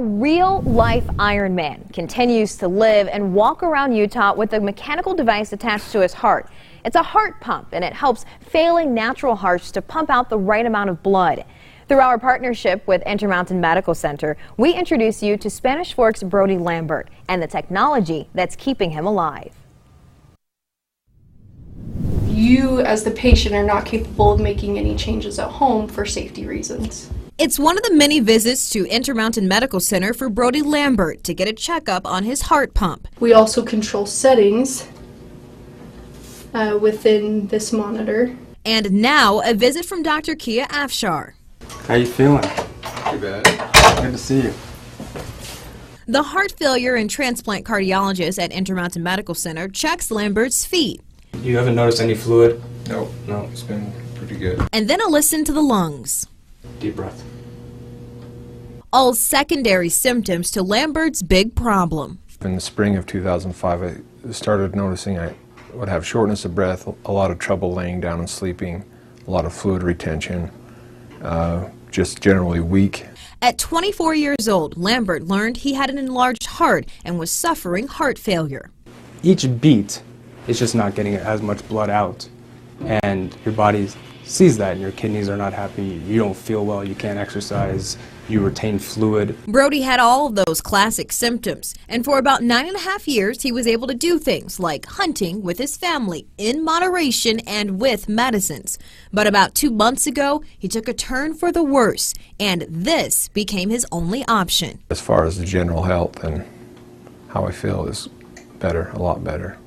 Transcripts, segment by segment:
real-life Iron Man continues to live and walk around Utah with a mechanical device attached to his heart. It's a heart pump, and it helps failing natural hearts to pump out the right amount of blood. Through our partnership with Intermountain Medical Center, we introduce you to Spanish Fork's Brody Lambert and the technology that's keeping him alive. You, as the patient, are not capable of making any changes at home for safety reasons. It's one of the many visits to Intermountain Medical Center for Brody Lambert to get a checkup on his heart pump. We also control settings within this monitor. And now a visit from Dr. Kia Afshar. How you feeling? Too bad. Good to see you. The heart failure and transplant cardiologist at Intermountain Medical Center checks Lambert's feet. You haven't noticed any fluid? No, it's been pretty good. And then a listen to the lungs. Deep breath. All secondary symptoms to Lambert's big problem. In the spring of 2005, I started noticing I would have shortness of breath, a lot of trouble laying down and sleeping, a lot of fluid retention, just generally weak. At 24 years old, Lambert learned he had an enlarged heart and was suffering heart failure. Each beat is just not getting as much blood out, and your body sees that, and your kidneys are not happy. You don't feel well, you can't exercise, you retain fluid. Brody had all of those classic symptoms, and for about 9.5 years he was able to do things like hunting with his family in moderation and with medicines. But about 2 months ago, he took a turn for the worse, and this became his only option. As far as the general health and how I feel is better, a lot better.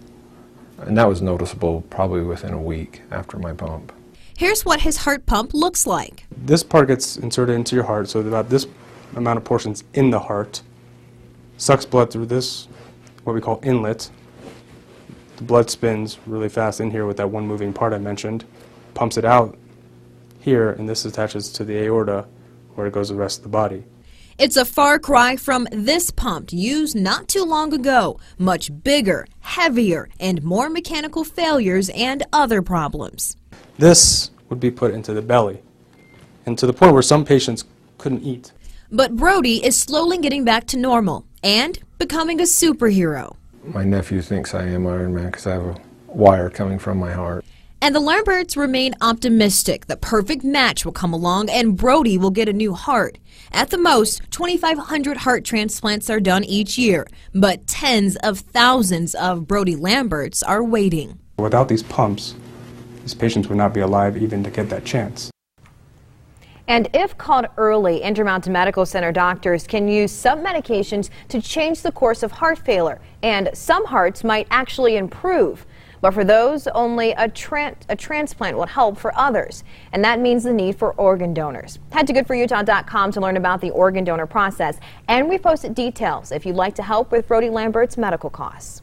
And that was noticeable probably within a week after my pump. Here's what his heart pump looks like. This part gets inserted into your heart, so about this amount of portions in the heart, sucks blood through this, what we call inlet. The blood spins really fast in here with that one moving part I mentioned, pumps it out here, and this attaches to the aorta where it goes to the rest of the body. It's a far cry from this pump used not too long ago. Much bigger, heavier, and more mechanical failures and other problems. This would be put into the belly, and to the point where some patients couldn't eat. But Brody is slowly getting back to normal and becoming a superhero. My nephew thinks I am Iron Man because I have a wire coming from my heart. And the Lamberts remain optimistic the perfect match will come along and Brody will get a new heart. At the most, 2,500 heart transplants are done each year, but tens of thousands of Brody Lamberts are waiting. Without these pumps, these patients would not be alive even to get that chance. And if caught early, Intermountain Medical Center doctors can use some medications to change the course of heart failure, and some hearts might actually improve. But for those, only a transplant will help for others, and that means the need for organ donors. Head to goodforutah.com to learn about the organ donor process, and we posted details if you'd like to help with Brody Lambert's medical costs.